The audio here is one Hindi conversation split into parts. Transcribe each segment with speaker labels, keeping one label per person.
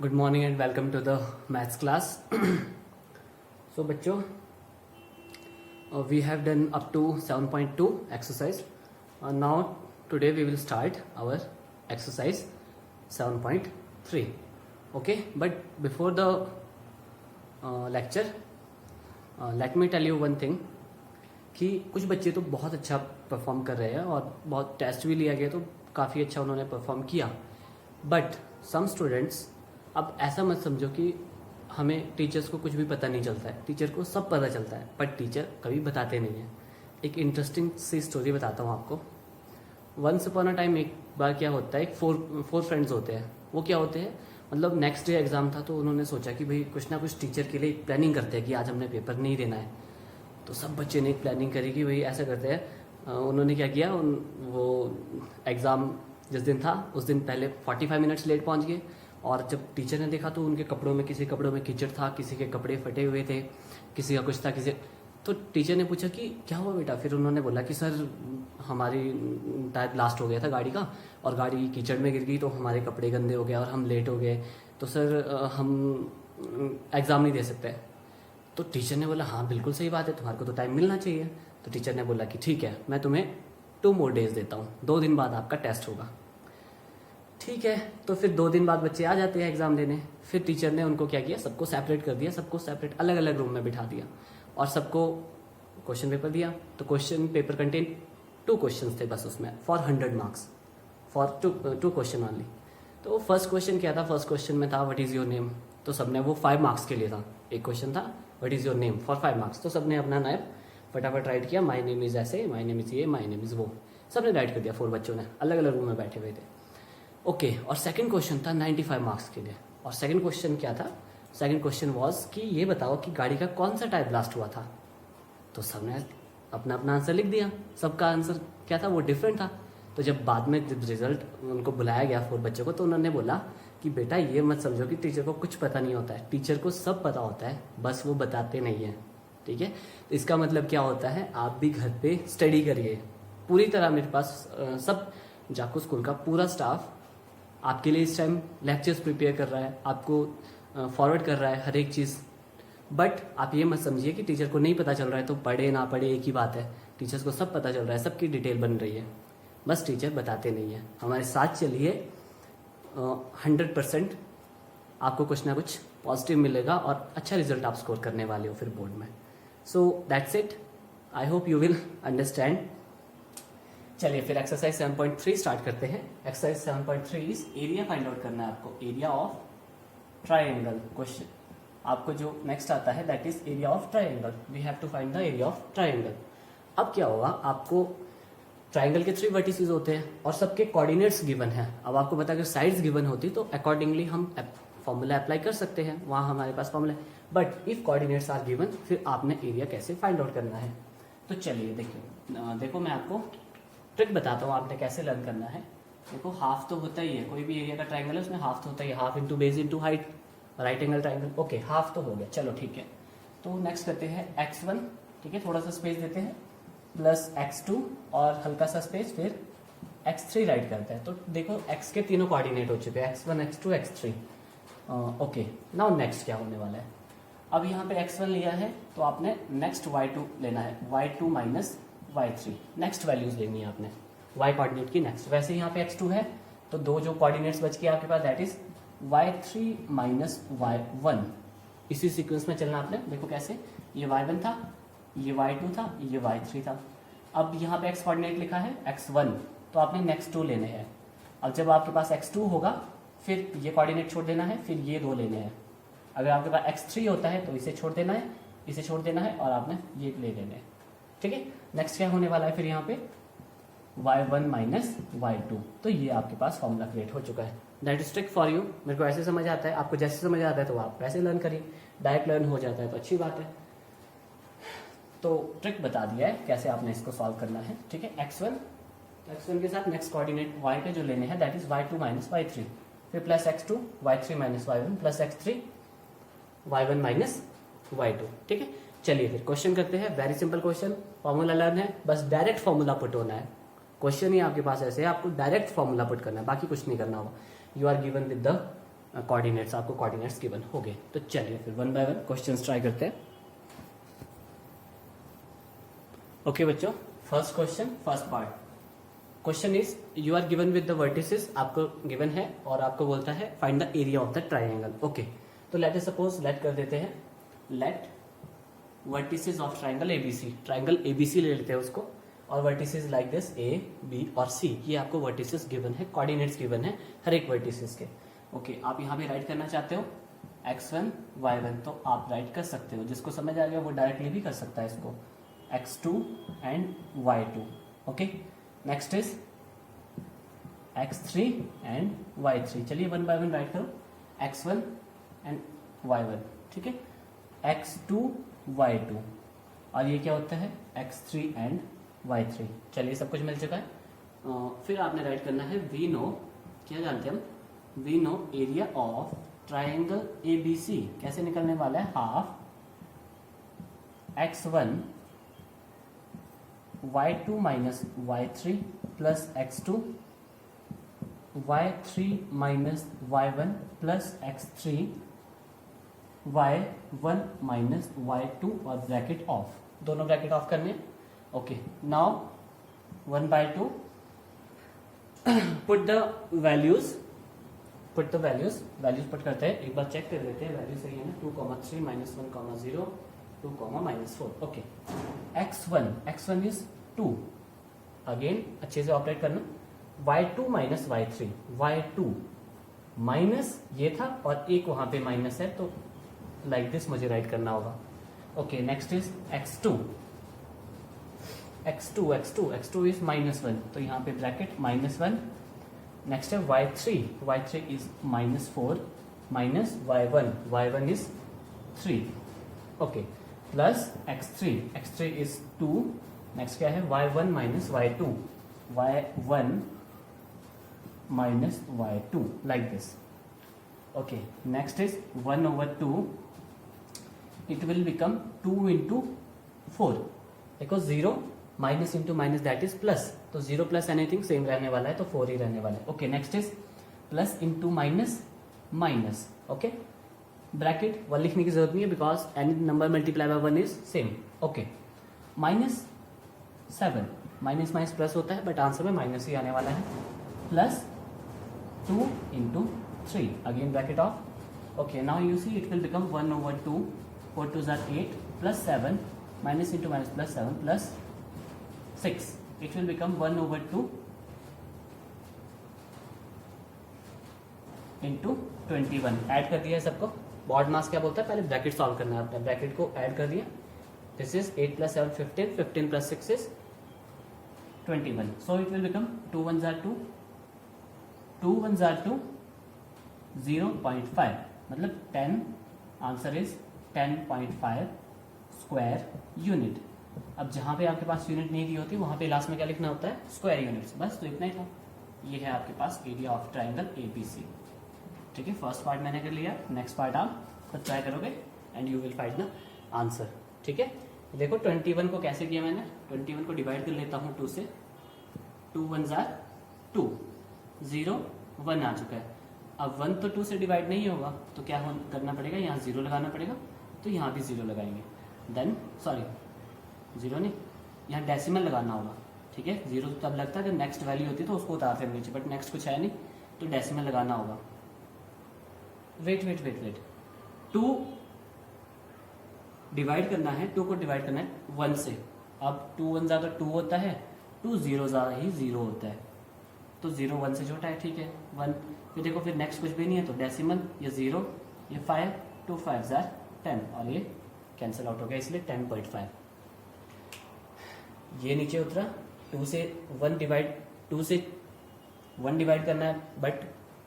Speaker 1: Good morning and welcome to the maths class. So बच्चों, we have done up to 7.2 exercise. Now today we will start our exercise 7.3. Okay, but before the lecture, let me tell you one thing कि कुछ बच्चे तो बहुत अच्छा परफॉर्म कर रहे हैं और बहुत टेस्ट भी लिया गया तो काफ़ी अच्छा उन्होंने परफॉर्म किया. बट सम स्टूडेंट्स, अब ऐसा मत समझो कि हमें टीचर्स को कुछ भी पता नहीं चलता है. टीचर को सब पता चलता है बट टीचर कभी बताते नहीं हैं. एक इंटरेस्टिंग सी स्टोरी बताता हूँ आपको. वंस अपॉन अ टाइम एक बार क्या होता है, एक फोर फ्रेंड्स होते हैं. वो क्या होते हैं, मतलब नेक्स्ट डे एग्जाम था तो उन्होंने सोचा कि भाई कुछ ना कुछ टीचर के लिए प्लानिंग करते हैं कि आज हमने पेपर नहीं देना है. तो सब बच्चे ने एक प्लानिंग करी कि भाई ऐसा करते हैं. उन्होंने क्या किया, वो एग्ज़ाम जिस दिन था उस दिन पहले 45 मिनट्स लेट पहुंच गए. और जब टीचर ने देखा तो उनके कपड़ों में, किसी कपड़ों में कीचड़ था, किसी के कपड़े फटे हुए थे, किसी का कुछ था, किसी. तो टीचर ने पूछा कि क्या हुआ बेटा. फिर उन्होंने बोला कि सर हमारी टायर ब्लास्ट हो गया था गाड़ी का और गाड़ी कीचड़ में गिर गई तो हमारे कपड़े गंदे हो गए और हम लेट हो गए, तो सर हम एग्ज़ाम नहीं दे सकते. तो टीचर ने बोला हाँ बिल्कुल सही बात है, तुम्हारे को तो टाइम मिलना चाहिए. तो टीचर ने बोला कि ठीक है, मैं तुम्हें 2 more days देता हूँ, 2 दिन बाद आपका टेस्ट होगा. ठीक है, तो फिर 2 दिन बाद बच्चे आ जाते हैं एग्जाम देने. फिर टीचर ने उनको क्या किया, सबको सेपरेट कर दिया, सबको सेपरेट अलग अलग रूम में बिठा दिया और सबको क्वेश्चन पेपर दिया. तो क्वेश्चन पेपर कंटेन 2 क्वेश्चन थे बस उसमें, for 100 marks, for two question only. तो फर्स्ट क्वेश्चन क्या था, फर्स्ट क्वेश्चन में था व्हाट इज़ योर नेम. तो सबने, वो 5 मार्क्स के लिए था. एक क्वेश्चन था what is your name for 5 marks. तो सबने अपना नाम फटाफट राइट किया. माई नेम इज़ ऐसे, माई नेम इज़ ये, माई नेम इज़ वो, सबने राइट कर दिया. 4 बच्चों ने अलग अलग रूम में बैठे हुए थे. ओके, और सेकंड क्वेश्चन था 95 मार्क्स के लिए. और सेकंड क्वेश्चन क्या था, सेकंड क्वेश्चन वाज कि ये बताओ कि गाड़ी का कौन सा टायर ब्लास्ट हुआ था. तो सबने अपना अपना आंसर लिख दिया. सबका आंसर क्या था, वो डिफरेंट था. तो जब बाद में रिजल्ट उनको बुलाया गया 4 बच्चों को, तो उन्होंने बोला कि बेटा ये मत समझो कि टीचर को कुछ पता नहीं होता है. टीचर को सब पता होता है, बस वो बताते नहीं है. ठीक है, तो इसका मतलब क्या होता है, आप भी घर पे स्टडी करिए पूरी तरह. मेरे पास सब जाको स्कूल का पूरा स्टाफ आपके लिए इस टाइम लेक्चर्स प्रिपेयर कर रहा है, आपको फॉरवर्ड कर रहा है हर एक चीज़. बट आप ये मत समझिए कि टीचर को नहीं पता चल रहा है तो पढ़े ना पढ़े एक ही बात है. टीचर्स को सब पता चल रहा है, सबकी डिटेल बन रही है, बस टीचर बताते नहीं है. हमारे साथ चलिए, 100% आपको कुछ ना कुछ पॉजिटिव मिलेगा और अच्छा रिजल्ट आप स्कोर करने वाले हो फिर बोर्ड में. सो that's it. I hope you will understand. चलिए फिर एक्सरसाइज 7.3 स्टार्ट करते हैं. Exercise 7.3 is area find out करना है आपको. एरिया ऑफ ट्राइंगल क्वेश्चन आपको जो नेक्स्ट आता है that is area of triangle. We have to find the area of triangle. अब क्या होगा, आपको ट्राइंगल के 3 वर्टिसेस होते हैं और सबके कोऑर्डिनेट्स गिवन है. अब आपको पता है अगर साइड्स गिवन होती तो अकॉर्डिंगली हम फॉर्मूला अप्लाई कर सकते हैं, वहां हमारे पास फॉर्मूला है. But if coordinates are given, फिर आपने एरिया कैसे फाइंड आउट करना है. तो चलिए देखो मैं आपको ट्रिक बताता हूँ आपने कैसे लर्न करना है. देखो हाफ तो होता ही है, कोई भी एरिया का ट्राइंगल है उसमें हाफ तो होता ही है. Half into base into height, right angle triangle. Okay, half तो हो गया, चलो ठीक है. तो नेक्स्ट करते हैं x1. ठीक है, थोड़ा सा स्पेस देते हैं, प्लस x2 और हल्का सा स्पेस, फिर x3 राइट करते हैं. तो देखो x के तीनों कोऑर्डिनेट हो चुके हैं, x1 x2 x3. Okay, now next क्या होने वाला है. अब यहाँ पे x1 लिया है तो आपने नेक्स्ट y2 लेना है, y2 minus y3. Next values लेनी है आपने y कोऑर्डिनेट की नेक्स्ट. वैसे यहाँ पे x2 है तो 2 जो कोऑर्डिनेट्स बच के आपके पास that is y3 minus y1. इसी सीक्वेंस में चलना आपने. देखो कैसे, ये y1 था, ये y2 था, ये y3 था. अब यहाँ पे x कोऑर्डिनेट लिखा है x1 तो आपने नेक्स्ट 2 लेने हैं. अब जब आपके पास x2 होगा फिर ये कोऑर्डिनेट छोड़ देना है, फिर ये 2 लेने हैं. अगर आपके पास x3 होता है तो इसे छोड़ देना है, इसे छोड़ देना है और आपने ये ले लेने हैं. ठीक है, नेक्स्ट क्या होने वाला है फिर यहाँ पे y1 माइनस y2. तो ये आपके पास फॉर्मूला क्रिएट हो चुका है. That is trick for you. मेरे को ऐसे समझ आता है, आपको जैसे समझ आता है तो आप वैसे लर्न करिए. डायरेक्ट लर्न हो जाता है तो अच्छी बात है. तो ट्रिक बता दिया है कैसे आपने इसको सॉल्व करना है. ठीक है, x1 के साथ नेक्स्ट कोऑर्डिनेट y के जो लेने हैं that is y2 minus y3, फिर plus x2 y3 minus y1 plus x3 y1 minus y2. ठीक है, चलिए फिर क्वेश्चन करते हैं. Very simple question, formula learn है, बस डायरेक्ट फॉर्मूला पुट होना है. क्वेश्चन ही आपके पास ऐसे है, आपको डायरेक्ट फॉर्मूला पुट करना है, बाकी कुछ नहीं करना होगा. You are given with the coordinates, आपको कोऑर्डिनेट्स गिवन हो गए। तो चलिए फिर one by one questions try करते हैं। ओके बच्चों, first question, first part. Question is you are given with the vertices, आपको गिवन है और आपको बोलता है find the area of the triangle. Okay, तो लेट अस सपोज लेट कर देते हैं, let vertices of triangle ABC, triangle ABC ले लेते हैं उसको, और vertices like this A B और सी, ये आपको वर्टिसेस गिवन है, कोऑर्डिनेट्स गिवन है हर एक वर्टिसेस के। ओके, आप यहाँ पे राइट करना चाहते हो x1 y1, तो आप राइट कर सकते हो, जिसको समझ आ गया वो डायरेक्टली भी कर सकता है इसको, x2 and y2। Okay, next is x3 and y3। चलिए वन बाय वन राइट करो, x1 एंड y1, ठीक है, x2 y2, और ये क्या होता है x3 एंड y3। चलिए सब कुछ मिल चुका है। फिर आपने राइट करना है वी नो, क्या जानते हैं हम, we know area of triangle ABC, कैसे निकलने वाला है, half x1 y2 minus y3 plus x2 y3 minus y1 plus x3 y1 minus y2 और ब्रैकेट ऑफ, दोनों ब्रैकेट ऑफ करने। Okay, now 1/2 put the values, values put करते हैं, एक बार चेक कर लेते हैं वैल्यू सही है ना, 2,3 minus 1,0 2, minus 4। Okay, x1 is 2, again अच्छे से ऑपरेट करना, y2 minus y3, y2 minus ये था और एक वहां पे माइनस है, तो लाइक दिस मुझे राइट करना होगा। Okay, next is x2 is -1, तो यहाँ पे ब्रैकेट -1। नेक्स्ट है y3 is -4 minus y1 is 3। Okay, plus x3 is 2। Next क्या है, y1 minus y2, y1 minus y2, like this. Okay, next is 1/2, it will become 2 into 4, because 0 minus into minus that is plus, तो 0 प्लस एनीथिंग सेम रहने वाला है, तो 4 ही रहने वाला है। Okay, next is plus into minus minus. Okay, bracket 1 लिखने की जरूरत नहीं है, because any number multiply by 1 is same. Okay, -7, minus minus plus होता है, बट आंसर में माइनस ही आने वाला है, plus 2 into 3, again bracket of. Okay, now you see it will become 1/2, 4 2s are 8, plus 7, minus into minus plus 7 plus 6, it will become 1/2 into 21। Add कर दिया है सबको। बॉड मास क्या बोलता है, पहले ब्रैकेट सॉल्व करना है, आपने ब्रैकेट को ऐड कर दिया। This is 8 + 7 15, 15 + 6 is 21, so it will become 2 1s are 2, 2 1s are 2, 0.5, मतलब 10, आंसर इज 10.5 स्क्वायर यूनिट। अब जहां पे आपके पास यूनिट नहीं दी होती, वहां पे लास्ट में क्या लिखना होता है, स्क्वायर यूनिट्स, बस, तो इतना ही था। ये है आपके पास एरिया ऑफ ट्राइंगल ABC। ठीक है, फर्स्ट पार्ट मैंने कर लिया, नेक्स्ट पार्ट आप खुद ट्राई करोगे and you will find the answer. ठीक है, देखो 21 को कैसे किया मैंने, 21 को डिवाइड कर लेता हूँ 2 से, 2 1s are 2, 0 1 आ चुका है। अब 1 तो 2 से डिवाइड नहीं होगा, तो क्या करना पड़ेगा, यहाँ 0 लगाना पड़ेगा, तो यहाँ भी 0 लगाएंगे, देन सॉरी 0 नहीं, यहाँ डेसिमल लगाना होगा। ठीक है, 0 तब लगता है जब नेक्स्ट वैल्यू होती है, तो उसको उतारते हैं नीचे, बट नेक्स्ट कुछ है नहीं, तो डेसिमल लगाना होगा। वेट 2 डिवाइड करना है, 2 को डिवाइड करना है 1 से। अब 2 1s are 2 होता है, 2 0s are ही 0 होता है, तो 0 1 से छोटा है। ठीक है, 1, फिर देखो फिर नेक्स्ट कुछ भी नहीं है, तो डेसिमल, ये 0, ये 5, 2 5s are 10, और ये कैंसिल आउट हो गया, इसलिए 10.5। ये नीचे उतरा, 2 से 1 डिवाइड करना है, बट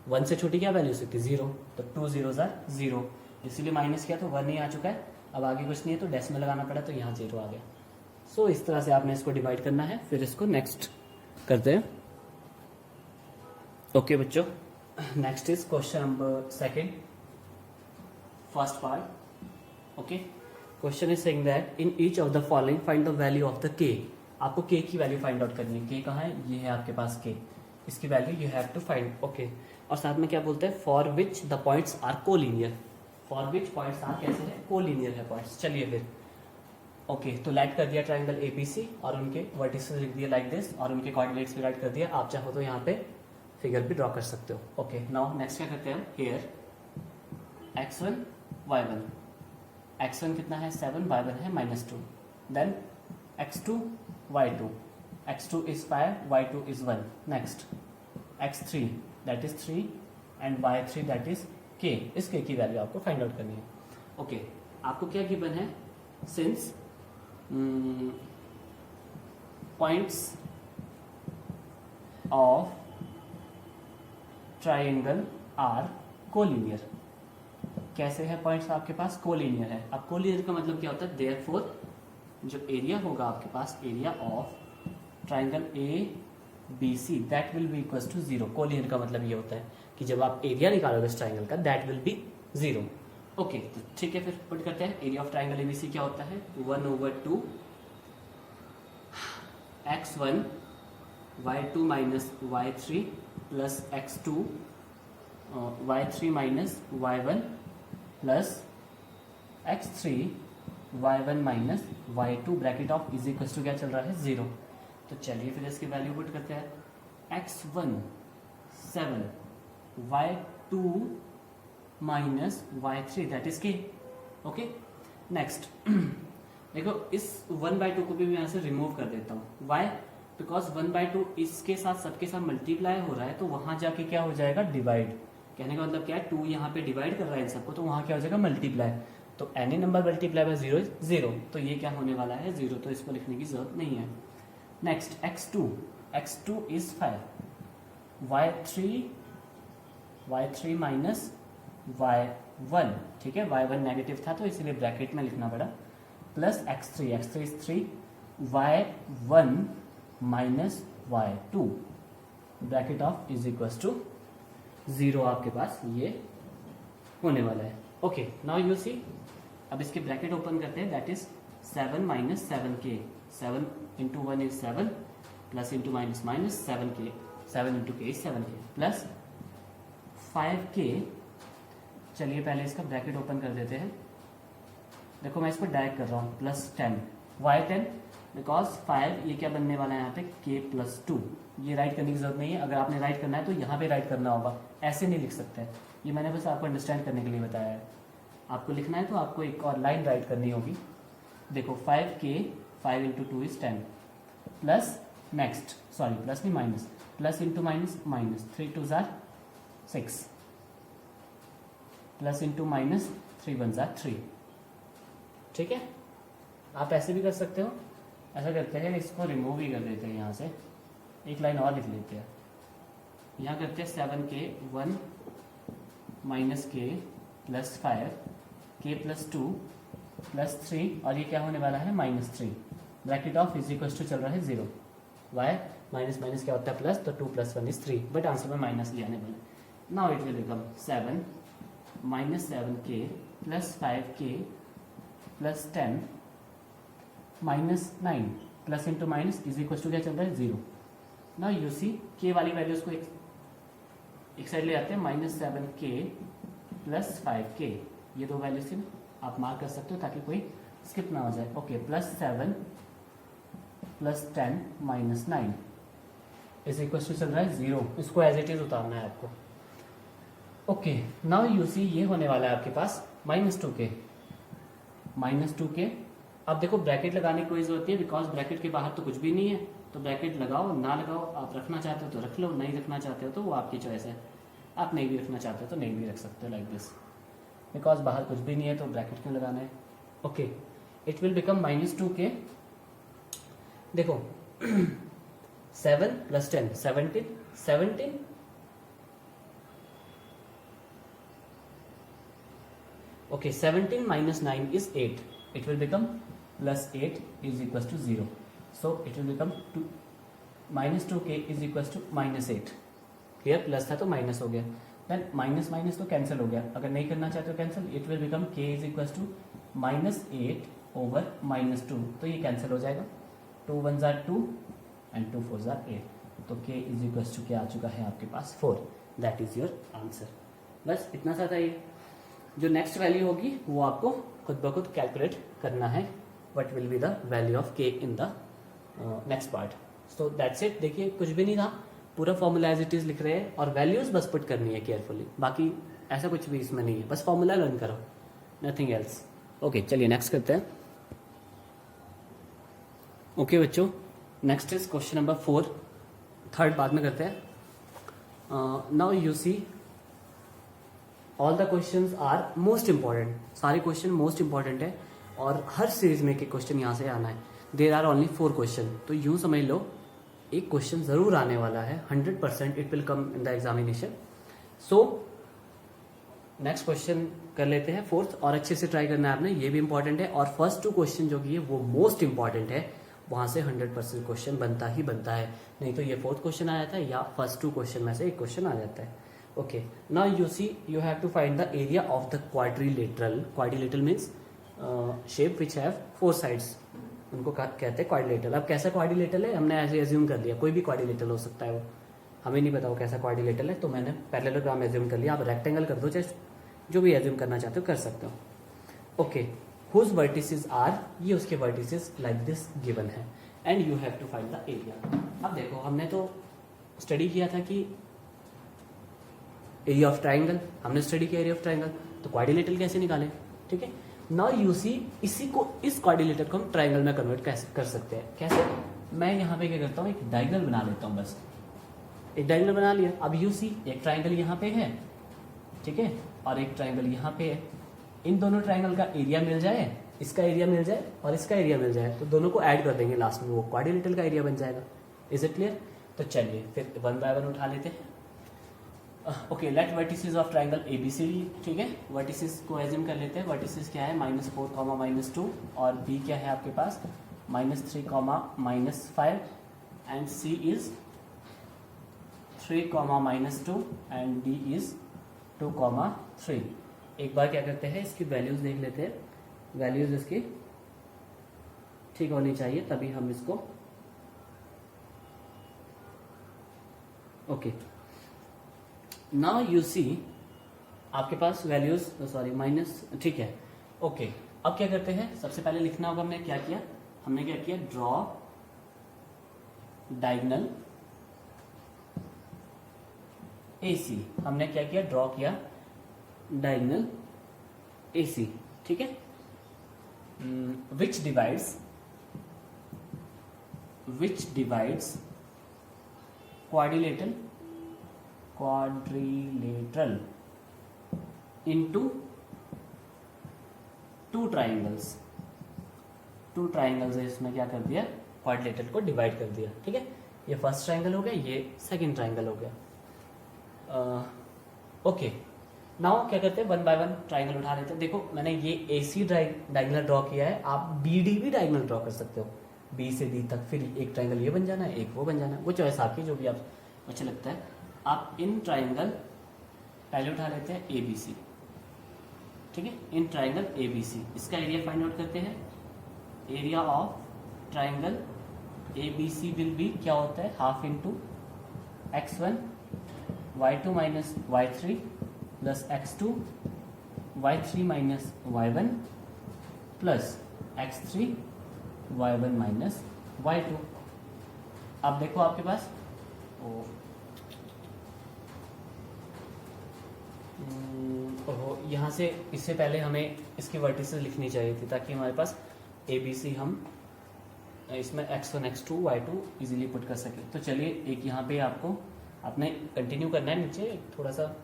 Speaker 1: 1 से छोटी क्या वैल्यू सकती है, 0, तो 2 0s are 0, इसीलिए माइनस किया तो 1 ही आ चुका है। अब आगे कुछ नहीं है, तो डेसिमल लगाना पड़ा, तो यहाँ 0 आ गया। सो इस तरह से आपने इसको डिवाइड करना है, फिर इसको नेक्स्ट करते हैं। ओके बच्चों, next is question number 2, first part. Okay, question is saying that in each of the following find the value of the के। आपको के की वैल्यू फाइंड आउट करनी है। के कहाँ है, ये है आपके पास के, इसकी value you have to find. Okay, और साथ में क्या बोलते हैं, for which the points are collinear, for which points are कैसे है, कोलिनियर है पॉइंट्स। चलिए फिर ओके, तो लाइट कर दिया ट्राइंगल एबीसी और उनके वर्टिसेस लिख दिए लाइक दिस और उनके कोऑर्डिनेट्स भी राइट कर दिया। आप चाहो तो यहाँ पे फिगर भी ड्रॉ कर सकते हो। ओके, नाउ नेक्स्ट क्या करते हैं हम, हियर x1 y1, x1 कितना है 7, y1 है -2, then x2 y2, x2 is 5, y2 is 1, next x3 that is 3 and y3 that is k। इस k की वैल्यू आपको फाइंड आउट करनी है। ओके, आपको क्या गिवन है, since points of triangle are collinear। कैसे है पॉइंट्स आपके पास, कोलिनियर है। अब कोलिनियर का मतलब क्या होता है, देयरफॉर जो एरिया होगा आपके पास, area of triangle A B C that will be equal to 0। Collinear का मतलब ये होता है कि जब आप एरिया निकालोगे इस ट्राइंगल का दैट विल बी 0। ओके, तो ठीक है, फिर पुट करते हैं। एरिया ऑफ ट्राइंगल एबीसी क्या होता है, 1/2 x1 y2 minus y3 plus x2 y3 minus y1 plus x3 y1 minus y2 bracket off is equal to क्या चल रहा है 0। तो चलिए फिर इसकी वैल्यू पुट करते हैं। x1 7 y2 minus y3 that is के। ओके, नेक्स्ट देखो इस 1/2 को भी मैं यहाँ से रिमूव कर देता हूँ। वाई, बिकॉज 1/2 इसके साथ सबके साथ मल्टीप्लाई हो रहा है, तो वहां जाके क्या हो जाएगा, डिवाइड। कहने का मतलब क्या है, 2 यहाँ पे डिवाइड कर रहा है इन सबको, तो वहां क्या हो जाएगा, मल्टीप्लाई। तो any number multiply by 0 is 0, तो ये क्या होने वाला है 0, तो इसको लिखने की जरूरत नहीं है। Next x2 is 5, y3 minus y1, ठीक है, y1 नेगेटिव था तो इसलिए ब्रैकेट में लिखना पड़ा, plus x3 is 3, y1 minus y2 bracket off is equal to 0 आपके पास ये होने वाला है। ओके, नाउ यू सी, अब इसके ब्रैकेट ओपन करते हैं, that is 7 minus 7k, 7 into 1 is 7 plus into minus minus 7k, 7 into k is 7k plus 5k। चलिए पहले इसका ब्रैकेट ओपन कर देते हैं। देखो मैं इसको डायरेक्ट कर रहा हूँ, प्लस 10 y10 बिकॉज 5 ये क्या बनने वाला है यहाँ पे k प्लस 2। ये राइट करने की जरूरत नहीं है, अगर आपने राइट करना है तो यहाँ पे राइट करना होगा, ऐसे नहीं लिख सकते। ये मैंने बस आपको अंडरस्टैंड करने के लिए बताया है। आपको लिखना है तो आपको एक और लाइन राइट करनी होगी। देखो 5k 5 into 2 is 10 plus next, sorry plus नहीं minus, plus into minus minus, 3 2 जार 6 प्लस इंटू माइनस 3 1 जार 3। ठीक है, आप ऐसे भी कर सकते हो। ऐसा करते हैं, इसको रिमूव ही कर देते हैं यहाँ से, एक लाइन और लिख लेते हैं। यहाँ करते हैं 7k 1 माइनस के प्लस 5k प्लस 2 प्लस 3 और ये क्या होने वाला है -3 bracket off is equal to चल रहा है 0। वाई माइनस माइनस क्या होता है प्लस, तो 2 + 1 इज 3, बट आंसर में माइनस लिया आने वाला। Now it will become 7 minus 7k plus 5k plus 10 minus 9 plus into minus is equal to क्या चल रहा है 0। नाउ यू सी के वाली वैल्यूज को एक साइड ले आते हैं, -7k प्लस 5k, ये दो वैल्यूज थी, आप मार्क कर सकते हो ताकि कोई स्किप ना हो जाए। Okay, plus 7 plus 10 minus 9 is equal to चल रहा है 0। इसको एज इट इज उतारना है आपको। ओके, नाउ यू सी ये होने वाला है आपके पास -2k। अब देखो ब्रैकेट लगाने की कोई जरूरत नहीं है, बिकॉज ब्रैकेट के बाहर तो कुछ भी नहीं है, तो ब्रैकेट लगाओ ना लगाओ, आप रखना चाहते हो तो रख लो, नहीं रखना चाहते हो तो वो आपकी चॉइस है। आप नहीं भी रखना चाहते हो तो नहीं भी रख सकते हो, लाइक दिस, बिकॉज बाहर कुछ भी नहीं है तो ब्रैकेट क्यों लगाना है। Okay, it will become -2k। देखो 7 + 10 17 okay, 17 minus 9 is 8. It will become plus 8 is equals to 0. So it will become -2k is equals to -8. Clear, plus था तो माइनस हो गया, देन माइनस माइनस तो कैंसिल हो गया। अगर नहीं करना चाहते हो cancel, it will become k is equals to -8 over -2, तो ये कैंसिल हो जाएगा। 2 1 जार 2 एंड 2 4 जार 8, तो k इज इक्वल्स टू क्या आ चुका है आपके पास 4। That is your answer. बस इतना सा था ये। जो नेक्स्ट वैल्यू होगी वो आपको खुद ब खुद कैलकुलेट करना है, what will be the value of K in the next part. So that's it. देखिए कुछ भी नहीं था, पूरा फॉर्मूला एज इट इज लिख रहे हैं और वैल्यूज बस पुट करनी है केयरफुली, बाकी ऐसा कुछ भी इसमें नहीं है, बस फॉर्मूला लर्न करो, नथिंग एल्स। ओके चलिए नेक्स्ट करते हैं। ओके बच्चों, next is question number 4, third बाद में करते हैं। Now you see all the questions are most important, सारे क्वेश्चन मोस्ट इंपॉर्टेंट है और हर सीरीज में एक क्वेश्चन यहाँ से आना है। देर आर ओनली 4 क्वेश्चन, तो यूं समझ लो एक क्वेश्चन जरूर आने वाला है, 100% it will come in the examination. So next question कर लेते हैं 4th, और अच्छे से ट्राई करना है आपने, ये भी इंपॉर्टेंट है। और फर्स्ट 2 क्वेश्चन जो कि है वो मोस्ट इंपॉर्टेंट है, वहां से 100% क्वेश्चन बनता ही बनता है, नहीं तो ये 4th क्वेश्चन आ जाता है या फर्स्ट 2 क्वेश्चन में से एक क्वेश्चन आ जाता है। Okay now you see you have to find the area of the quadrilateral. Quadrilateral means shape which have 4 sides, उनको कहते हैं क्वाड्रिलेटरल। अब कैसा क्वाड्रिलेटरल है हमने ऐसे एज्यूम कर लिया, कोई भी क्वाड्रिलेटरल हो सकता है, वो हमें नहीं पता वो कैसा क्वाड्रिलेटरल है, तो मैंने पैरेललोग्राम एज्यूम कर लिया। आप रेक्टेंगल कर दो, चाहे जो भी एज्यूम करना चाहते हो कर सकते हो। ओके हुज वर्टिसेस आर, ये उसके वर्टिसेस लाइक दिस गिवन है and you have to find the area. अब देखो हमने तो स्टडी किया था कि एरिया ऑफ ट्राइंगल, हमने स्टडी किया एरिया ऑफ ट्राइंगल, तो क्वाड्रिलेटरल कैसे निकालें, ठीक है। नाउ यू सी इसी को, इस क्वाड्रिलेटर को हम ट्राइंगल में कन्वर्ट कैसे कर सकते हैं, कैसे, मैं यहाँ पे क्या करता हूँ एक डायगोनल बना लेता हूँ, बस एक डायगोनल बना लिया। अब यू सी एक ट्राइंगल यहाँ पे है, ठीक है, और एक ट्राइंगल यहाँ पे है, इन दोनों ट्राइंगल का एरिया मिल जाए, इसका एरिया मिल जाए और इसका एरिया मिल जाए, तो दोनों को ऐड कर देंगे लास्ट में, वो क्वाड्रिलेटरल का एरिया बन जाएगा। Is it clear? तो चलिए फिर 1 बाय 1 उठा लेते हैं। Okay let vertices of triangle ABCD, ठीक है, वर्टिसेस को एज्यूम कर लेते हैं। वर्टिसेस क्या है -4, -2, और B क्या है आपके पास -3, -5, and C is 3, -2 and D is 2, 3। एक बार क्या करते हैं इसकी वैल्यूज देख लेते हैं, वैल्यूज इसकी ठीक होनी चाहिए तभी हम इसको, ओके नाउ यू सी आपके पास वैल्यूज, सॉरी माइनस, ठीक है। ओके अब क्या करते हैं, सबसे पहले लिखना होगा हमने क्या किया, हमने क्या किया, ड्रॉ डायगोनल AC, हमने क्या किया, ड्रॉ किया डायगोनल AC, ठीक है, विच divides quadrilateral into 2 triangles। 2 triangles है, इसमें क्या कर दिया, क्वाड्रिलेटरल को डिवाइड कर दिया, ठीक है। ये फर्स्ट ट्राइंगल हो गया, ये सेकंड ट्राइंगल हो गया। ओके नाउ क्या करते हैं, 1 बाय 1 ट्राइंगल उठा लेते हैं। देखो मैंने ये AC डायगोनल ड्रॉ किया है, आप BD भी डायगोनल ड्रॉ कर सकते हो, B से D तक, फिर एक ट्राइंगल ये बन जाना है, एक वो बन जाना है, वो चॉइस आपकी, जो भी आप अच्छा लगता है। आप इन ट्राइंगल पहले उठा लेते हैं ABC, ठीक है, इन ट्राइंगल ABC, इसका एरिया फाइंड आउट करते हैं। Area of triangle ABC will be, क्या होता है, half into x1 y2 minus y3 plus x2 y3 minus y1 plus x3 y1 minus y2। अब देखो आपके पास यहाँ से, इससे पहले हमें इसकी वर्टिसेस लिखनी चाहिए थी ताकि हमारे पास ABC हम इसमें x1 x2 y2 easily put कर सके। तो चलिए एक यहाँ पे आपको आपने कंटिन्यू करना है नीचे थोड़ा सा।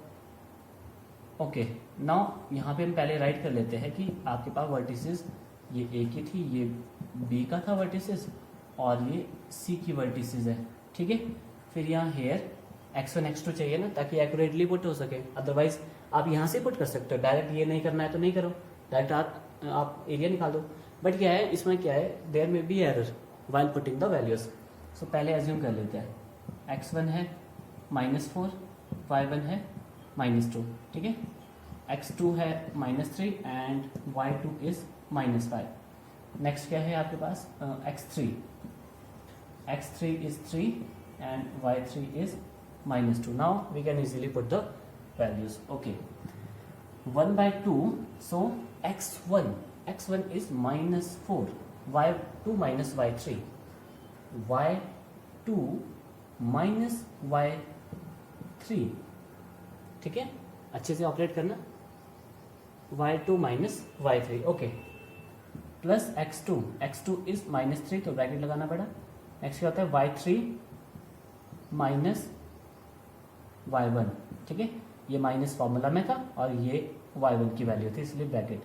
Speaker 1: ओके नाउ यहाँ पे हम पहले राइट कर लेते हैं कि आपके पास वर्टिसेस ये A की थी, ये B का था वर्टिसेस, और ये C की वर्टिसेस है, ठीक है। फिर यहाँ हेयर x1 x2 चाहिए ना, ताकि एक्यूरेटली पुट हो सके, अदरवाइज आप यहाँ से पुट कर सकते हो, डायरेक्ट ये नहीं करना है तो नहीं करो, डायरेक्ट आप एरिया निकाल दो। बट क्या है इसमें, क्या है, there may be error while putting the values. सो पहले एज्यूम कर लेते हैं, x1 है -4, y1 है -2, ठीक है, x2 है -3 एंड y2 इज -5। नेक्स्ट क्या है आपके पास, x3 is 3 and y3 is -2. Now we can easily put the values. Okay, 1/2. So x1 is -4, y2 minus y3, y2 minus y3. ठीक है, अच्छे से ऑपरेट करना. y2 minus y3. Okay, plus x2 is -3, तो ब्रैकेट लगाना पड़ा. नेक्स्ट क्या होता है y3 माइनस y1. ठीक है, ये माइनस फॉर्मूला में था और ये y1 की वैल्यू थी, इसलिए bracket.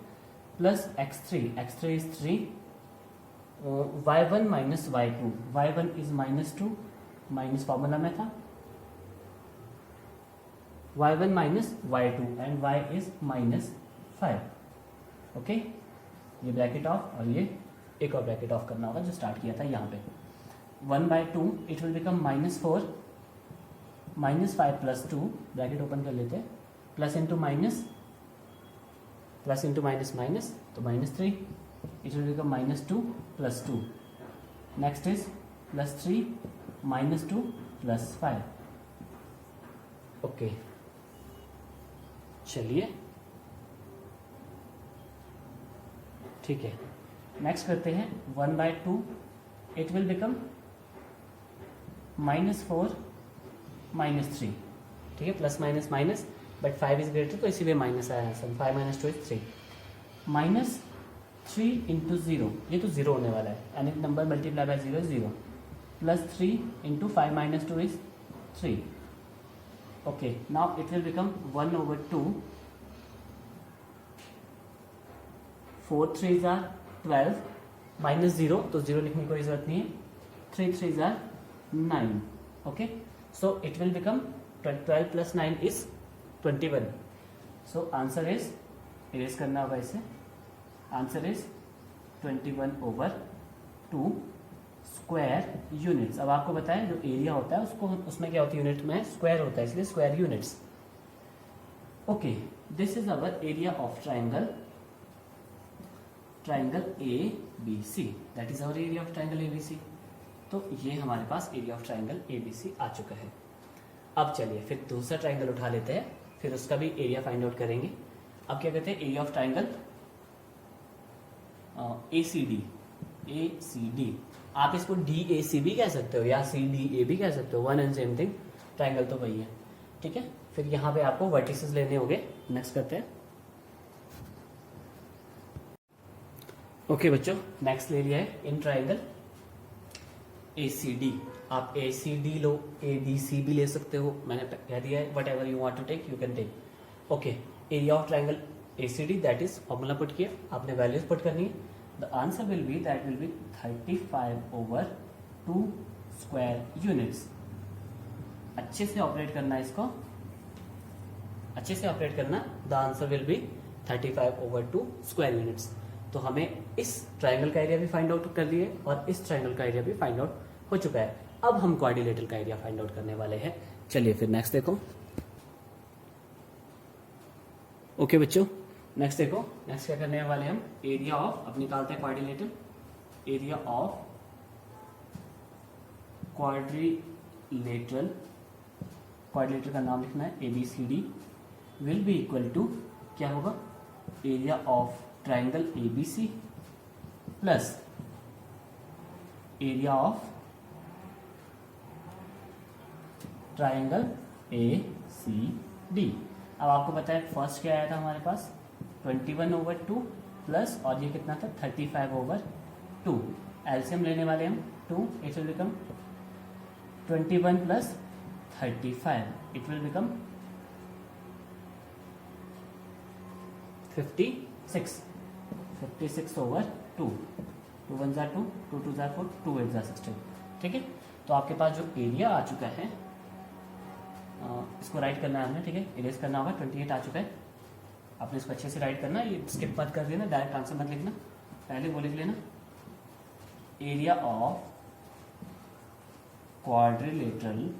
Speaker 1: Plus x3 is 3, y1 minus y2, y1 is -2, minus formula में था. y1 minus y2 and y is -5. Okay, ये ब्रैकेट ऑफ और ये एक और ब्रैकेट ऑफ करना होगा जो स्टार्ट किया था यहाँ पे. 1/2 it will become -4, -5 plus 2, bracket open कर लेते हैं. Plus into minus, plus into minus minus, तो -3. It will become -2 plus 2. Next is +3 -2 plus 5. Okay, चलिए ठीक है. नेक्स्ट करते हैं 1/2. It will become -4 -3. ठीक है, plus minus minus, but 5 is greater तो इसीलिए माइनस आया आंसर. 5 - 2 इज 3. -3 इंटू 0, ये तो 0 होने वाला है. Any number multiply by 0 is 0. +3 into 5 - 2 is 3. Okay, now it will become 1/2. 4 3s are 12, -0 तो 0 लिखने की कोई जरूरत नहीं है. 3 3s are 9. Okay, so it will become 12 + 9 is 21. So answer is, erase करना होगा इसे. Answer is 21/2 square units. अब आपको बताएं जो एरिया होता है उसको, उसमें क्या होती है यूनिट में, स्क्वायर होता है, इसलिए square units. Okay, this is our area of triangle ABC. That is our area of triangle ABC. तो ये हमारे पास एरिया ऑफ ट्राइंगल ABC आ चुका है. अब चलिए फिर दूसरा ट्राइंगल उठा लेते हैं, फिर उसका भी एरिया फाइंड आउट करेंगे. अब क्या कहते हैं, एरिया ऑफ ट्राइंगल ACD. आप इसको DAC भी कह सकते हो या CDA भी कह सकते हो, one and same thing, triangle तो वही है. ठीक है, फिर यहाँ पे आपको वर्टिसेस लेने होंगे. नेक्स्ट करते हैं. ओके बच्चों, नेक्स्ट ले लिया है इन ट्राइंगल ACD. आप ACD लो, ADC भी ले सकते हो, मैंने कह दिया है. Whatever you want to take you can take. Okay, area of triangle ACD, that is formula put किया, आपने वैल्यूज पुट करनी है. The answer will be 35/2 square units. अच्छे से ऑपरेट करना है इसको, अच्छे से ऑपरेट करना. The answer will be 35/2 square units. तो हमें इस ट्राइंगल का एरिया भी फाइंड आउट कर लिए और इस ट्राइंगल का एरिया भी फाइंड आउट हो चुका है. अब हम क्वाड्रिलेटरल का एरिया फाइंड आउट करने वाले हैं. चलिए फिर नेक्स्ट देखो. ओके बच्चों, नेक्स्ट देखो. नेक्स्ट क्या करने वाले हम, एरिया ऑफ, अब निकालते हैं quadrilateral. Area of quadrilateral, quadrilateral का नाम लिखना है ABCD, will be equal to, क्या होगा, area of triangle ABC plus area of triangle ACD. अब आपको पता है फर्स्ट क्या आया था हमारे पास, 21/2 प्लस, और ये कितना था 35/2. एलसीएम लेने वाले हम 2. It will become 21 plus 35. It will become 56. 56/2. 2 1 jar 2, 2 2 jar 4, 2 8 jar 16. ठीक है, तो आपके पास जो एरिया आ चुका है, इसको राइट करना है हमने. ठीक है, इरेज करना होगा. 28 आ चुका है. आपने इसको अच्छे से राइट करना, ये स्किप मत कर देना, डायरेक्ट आंसर मत लिखना, पहले वो लिख लेना. Area of quadrilateral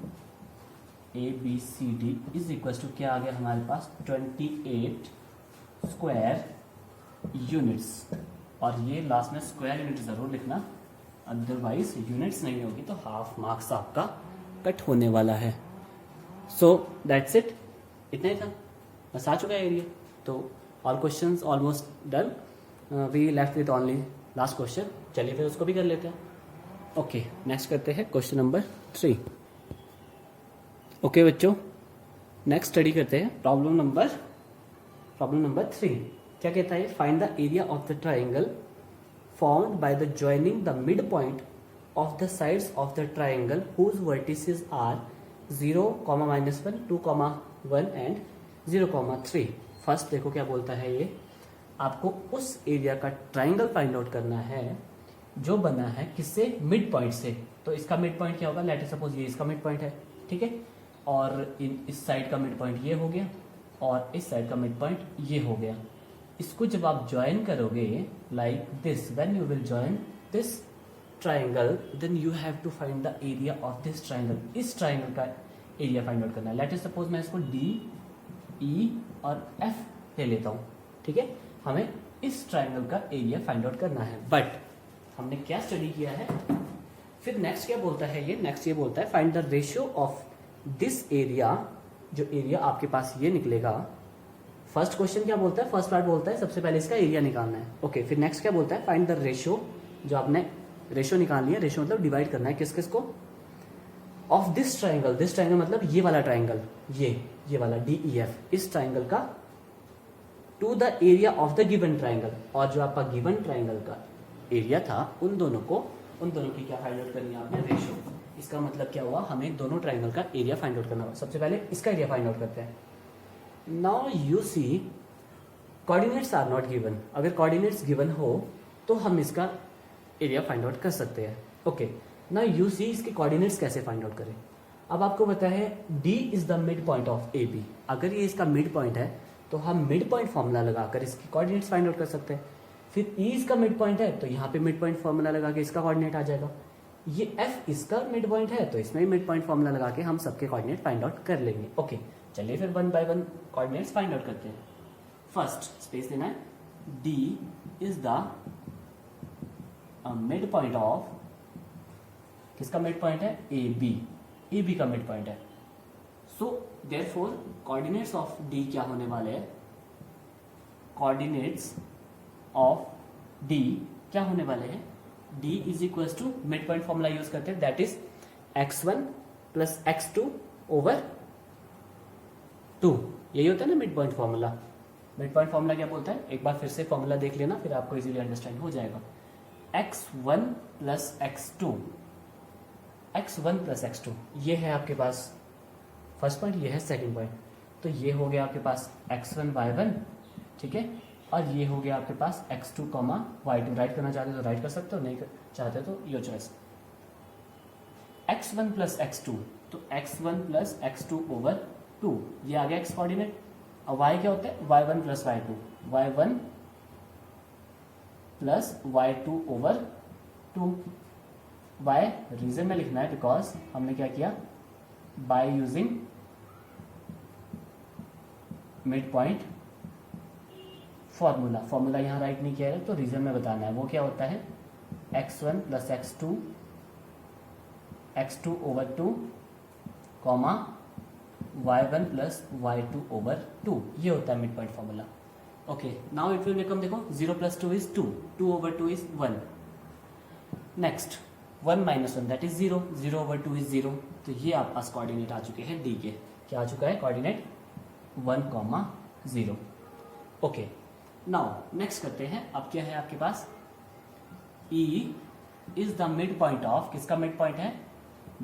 Speaker 1: ABCD is equal to, क्या आ गया हमारे पास, 28 स्क्वायर यूनिट्स. और ये लास्ट में स्क्वायर यूनिट जरूर लिखना, अदरवाइज यूनिट्स नहीं होगी तो हाफ मार्क्स आपका कट होने वाला है. सो दैट्स इट, इतना ही था, बस आ चुका है एरिया। तो all questions almost done, we left with only last question. चलिए फिर उसको भी कर लेते हैं। ओके, नेक्स्ट करते हैं क्वेश्चन नंबर 3। ओके बच्चों, नेक्स्ट स्टडी करते हैं प्रॉब्लम नंबर 3। क्या कहता है? Find the area of the triangle formed by the joining the midpoint of the sides of the triangle whose vertices are 0, -1, 2, 1 and 0, 3। First देखो क्या बोलता है ये, आपको उस एरिया का ट्राइंगल फाइंड आउट करना है जो बना है किससे? मिड पॉइंट से। तो इसका मिड पॉइंट क्या होगा? लेट सपोज ये इसका मिड पॉइंट है, ठीक है, और इस साइड का मिड पॉइंट ये हो गया और इस साइड का मिड पॉइंट ये हो गया। इसको जब आप ज्वाइन करोगे like this, when you will join this triangle then you have to find the area of this triangle. इस ट्राइंगल का एरिया फाइंड आउट करना है। लेट अस सपोज मैं इसको डी, ई और एफ ले लेता हूँ, ठीक है। हमें इस ट्राइंगल का एरिया फाइंड आउट करना है, बट हमने क्या स्टडी किया है? फिर नेक्स्ट क्या बोलता है ये? नेक्स्ट ये बोलता है find the ratio of this area. जो एरिया आपके पास ये निकलेगा, फर्स्ट क्वेश्चन क्या बोलता है? फर्स्ट पार्ट बोलता है सबसे पहले इसका एरिया निकालना है। ओके, फिर नेक्स्ट क्या बोलता है? Find the ratio. जो आपने रेशियो निकाल लिया, रेशियो मतलब डिवाइड करना है किस किस को? Of this triangle. This triangle मतलब ये वाला ट्राइंगल, ये वाला DEF, इस ट्राइंगल का to the area of the given triangle. और जो आपका गिवन ट्राइंगल का एरिया था उन दोनों की क्या फाइंड आउट करनी है आपने? रेशियो। इसका मतलब क्या हुआ? हमें दोनों ट्राइंगल का एरिया फाइंड आउट करना होगा। सबसे पहले इसका एरिया फाइंड आउट करते हैं। Now you see coordinates are not given. अगर कोऑर्डिनेट्स गिवन हो तो हम इसका एरिया फाइंड आउट कर सकते हैं। ओके, नाउ यू सी इसके कोऑर्डिनेट्स कैसे फाइंड आउट करें। अब आपको पता है D is the mid point of AB। अगर ये इसका मिड पॉइंट है तो हम मिड पॉइंट फॉर्मूला लगाकर इसके कोऑर्डिनेट्स फाइंड आउट कर सकते हैं। फिर E इसका मिड पॉइंट है तो यहाँ पे मिड पॉइंट फॉर्मूला लगा के इसका कोऑर्डिनेट आ जाएगा। ये F इसका मिड पॉइंट है तो इसमें मिड पॉइंट फॉर्मूला लगा के हम सबके कोऑर्डिनेट फाइंड आउट कर लेंगे। ओके, चलिए फिर 1 बाय 1 कोऑर्डिनेट्स फाइंड आउट करते हैं। फर्स्ट स्पेस लेना है, D is the mid point of, किसका मिड पॉइंट है? AB का मिड पॉइंट है। So therefore coordinates of D क्या होने वाले हैं? कोऑर्डिनेट्स ऑफ D क्या होने वाले हैं? D is equal to mid point formula use करते हैं, that is x1 plus x2 over 2। यही होता है ना mid point formula. Mid point formula क्या बोलता है? एक बार फिर से फॉर्मूला देख लेना, फिर आपको इजीली अंडरस्टैंड हो जाएगा। x1 plus x2, x1 plus x2, ये है आपके पास फर्स्ट पॉइंट, ये है सेकंड पॉइंट। तो ये हो गया आपके पास x1 y1, ठीक है, और ये हो गया आपके पास x2 y2। राइट करना चाहते हो तो राइट कर सकते हो, नहीं चाहते तो your choice. x1 plus x2, तो x1 प्लस x2 ओवर 2, ये आ गया x कोऑर्डिनेट। और y क्या होता है? y1 plus y2, y1 plus y2 over 2। y region में लिखना है बिकॉज हमने क्या किया? By using mid point formula यहाँ राइट नहीं किया है तो रीजन में बताना है। वो क्या होता है? x1 plus x2 over 2 comma y1 plus y2 over 2, ये होता है mid point formula. Okay, now it will become, देखो 0 plus 2 is 2, 2 over 2 is 1। Next 1 minus 1 that is 0, 0 over 2 is 0। तो ये आपके पास कोऑर्डिनेट आ चुके हैं D के। क्या आ चुका है? कोऑर्डिनेट 1, 0। ओके, नाउ नेक्स्ट करते हैं। अब क्या है आपके पास? E is the mid point of, किसका मिड पॉइंट है?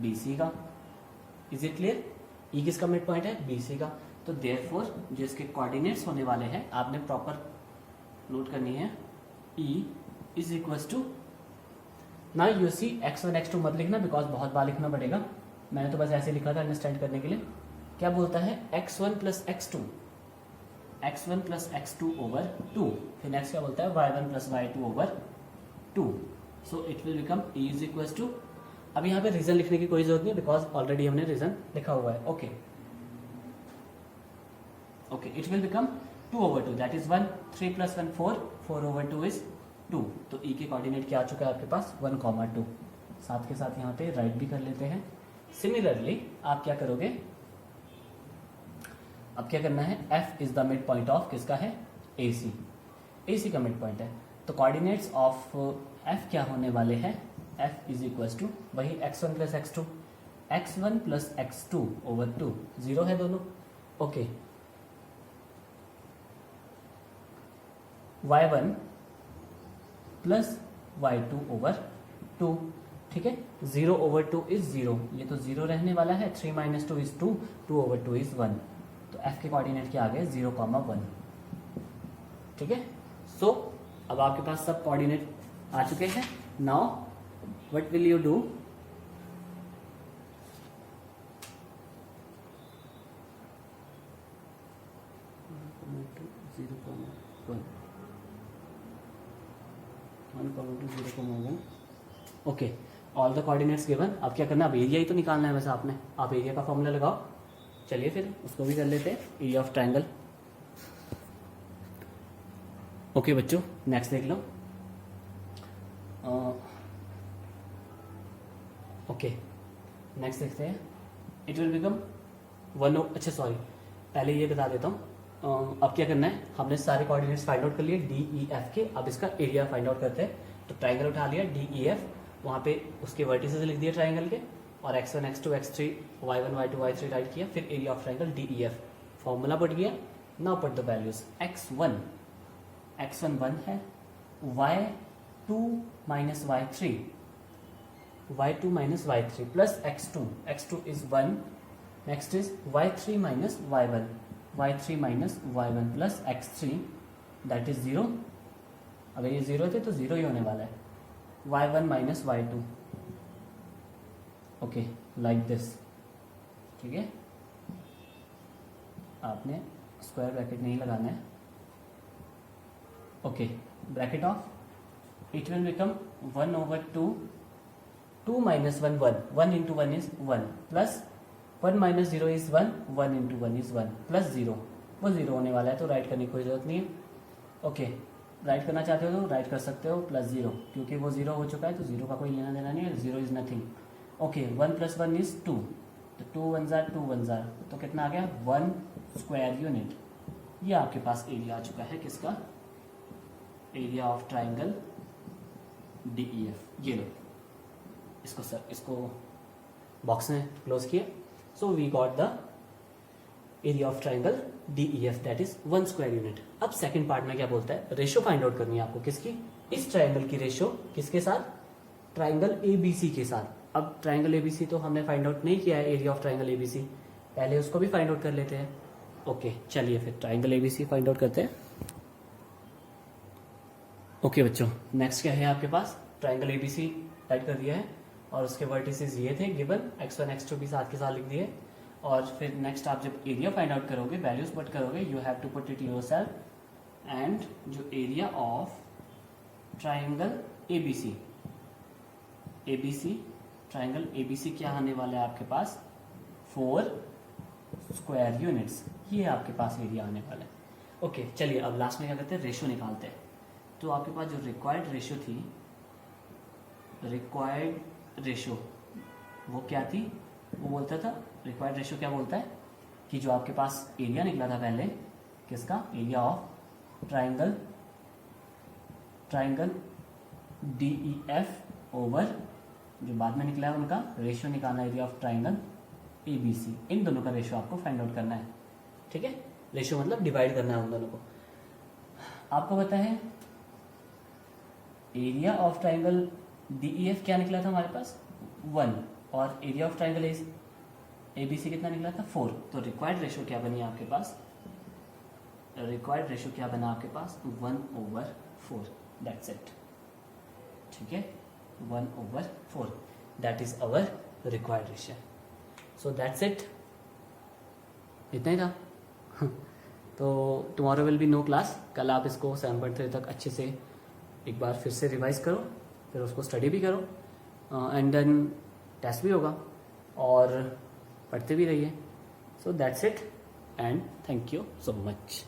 Speaker 1: BC का। Is it clear? E किसका मिड पॉइंट है? BC का। तो देयरफॉर जो इसके कोऑर्डिनेट्स होने वाले हैं आपने प्रॉपर नोट करनी है। E इज इक्वल टू, ना यू सी x1 x2 मत लिखना बिकॉज बहुत बार लिखना पड़ेगा। मैंने तो बस ऐसे लिखा था अंडरस्टैंड करने के लिए। क्या बोलता है? x1 plus x2, x1 plus x2 over 2। फिर नेक्स्ट क्या बोलता है? y1 plus y2 over 2। So it will become E is equal to, अब यहाँ पे रीजन लिखने की कोई जरूरत नहीं है बिकॉज ऑलरेडी हमने रीजन लिखा हुआ है। Okay, it will become 2 over 2 that is 1, 3 plus 1 4, 4 over 2 is 2। तो E के कोऑर्डिनेट क्या आ चुका है आपके पास? 1, 2। साथ के साथ यहाँ पे राइट भी कर लेते हैं। सिमिलरली आप क्या करोगे? अब क्या करना है, f is the mid point of किसका है, AC, AC का मिड पॉइंट है। तो कोऑर्डिनेट्स ऑफ f क्या होने वाले हैं, f इज इक्वल टू वही x1 plus x2, x1 plus x2 over 2, 0 है दोनों। Okay, y1 plus y2 over 2, ठीक है, 0 ओवर 2 इज 0, ये तो 0 रहने वाला है, 3 माइनस 2 इज 2, 2 ओवर 2 इज 1, तो f के कोऑर्डिनेट क्या आ गए 0,1, ठीक है। सो अब आपके पास सब कोऑर्डिनेट आ चुके हैं। Now what will you do, okay, all the coordinates given. अब क्या करना है, अब एरिया ही तो निकालना है वैसे आपने, आप एरिया का फॉर्मूला लगाओ। चलिए फिर उसको भी कर लेते हैं, एरिया ऑफ ट्रायंगल। ओके बच्चों, नेक्स्ट देख लो। ओके, नेक्स्ट देखते हैं। इट विल बिकम वन, अच्छा सॉरी, पहले ये बता देता हूँ। अब क्या करना है, हमने सारे कोऑर्डिनेट्स फाइंड आउट कर लिए DEF के, अब इसका एरिया फाइंड आउट करते हैं। तो ट्राइंगल उठा लिया DEF, वहाँ पे उसके वर्टिसेस लिख दिए ट्राइंगल के, और x1 x2 x3 y1 y2 y3 right किया, फिर area of triangle DEF, formula पड़ गया। Now put the values, x1 1 है, y2 minus y3 plus x2 is 1, next is y3 minus y1 plus x3 that is 0, अगर ये 0 थे तो 0 ही होने वाला है, y1 minus y2, okay like this, ठीक है। आपने स्क्वायर ब्रैकेट नहीं लगाना है। Okay, bracket of, it will become 1 over 2 minus 1 into 1 is 1, plus 1 minus 0 is 1 into 1 is 1, plus 0, वो 0 होने वाला है, तो राइट करने की कोई जरूरत नहीं है। ओके, राइट करना चाहते हो तो राइट कर सकते हो, प्लस 0, क्योंकि वो 0 हो चुका है तो 0 का कोई लेना देना नहीं है, 0 is nothing. Okay, 1 plus 1 is 2, तो 2 1 जार, तो कितना आ गया 1 स्क्वायर यूनिट। ये आपके पास एरिया आ चुका है किसका, एरिया ऑफ ट्राइंगल DEF। ये लो इसको सर, इसको बॉक्स में क्लोज किया। So we got the area of triangle DEF that is 1 square unit. अब सेकंड पार्ट में क्या बोलता है, रेशो फाइंड आउट करनी है आपको, किसकी, इस ट्राइंगल की रेशो किसके साथ, ट्राइंगल ABC के साथ। अब ट्राइंगल ABC तो हमने फाइंड आउट नहीं किया है, एरिया ऑफ ट्राइंगल ABC, पहले उसको भी फाइंड आउट कर लेते हैं। ओके, चलिए फिर ट्राइंगल ABC फाइंड आउट करते हैं। ओके बच्चों, नेक्स्ट क्या है आपके पास, ट्राइंगल ABC टाइप कर दिया है, और उसके वर्टिसेस ये थे गिवन, x1 x2 भी साथ के साथ लिख दिए। और फिर नेक्स्ट आप जब एरिया फाइंड आउट करोगे, वैल्यूज पुट करोगे, you have to put it yourself, and जो area of triangle ABC triangle ABC क्या आने वाला है आपके पास, 4 स्क्वायर यूनिट्स, ये आपके पास एरिया आने वाला है। ओके, चलिए अब लास्ट में क्या करते हैं, रेशो निकालते हैं। तो आपके पास जो रिक्वायर्ड रेशो थी, रिक्वायर्ड रेशो वो क्या थी, वो बोलता था, रिक्वायर्ड रेशो क्या बोलता है कि जो आपके पास एरिया निकला था पहले किसका, area of triangle DEF over जो बाद में निकला है उनका रेशियो निकालना, एरिया ऑफ ट्राइंगल ABC, इन दोनों का रेशियो आपको फाइंड आउट करना है, ठीक है। रेशियो मतलब डिवाइड करना है उन दोनों को। आपको पता है एरिया ऑफ ट्राइंगल DEF क्या निकला था हमारे पास 1, और एरिया ऑफ ट्राइंगल ABC कितना निकला था 4। तो रिक्वायर्ड रेशियो क्या बनी आपके पास, रिक्वायर्ड रेशियो क्या बना आपके पास 1/4, दैट्स इट, ठीक है, 1/4, that is our required ratio. So that's it, इतना ही था। तो tomorrow will be no class, कल आप इसको 7.3 तक अच्छे से एक बार फिर से रिवाइज करो, फिर उसको स्टडी भी करो, एंड देन टेस्ट भी होगा, और पढ़ते भी रहिए। सो that's it, and thank you so much.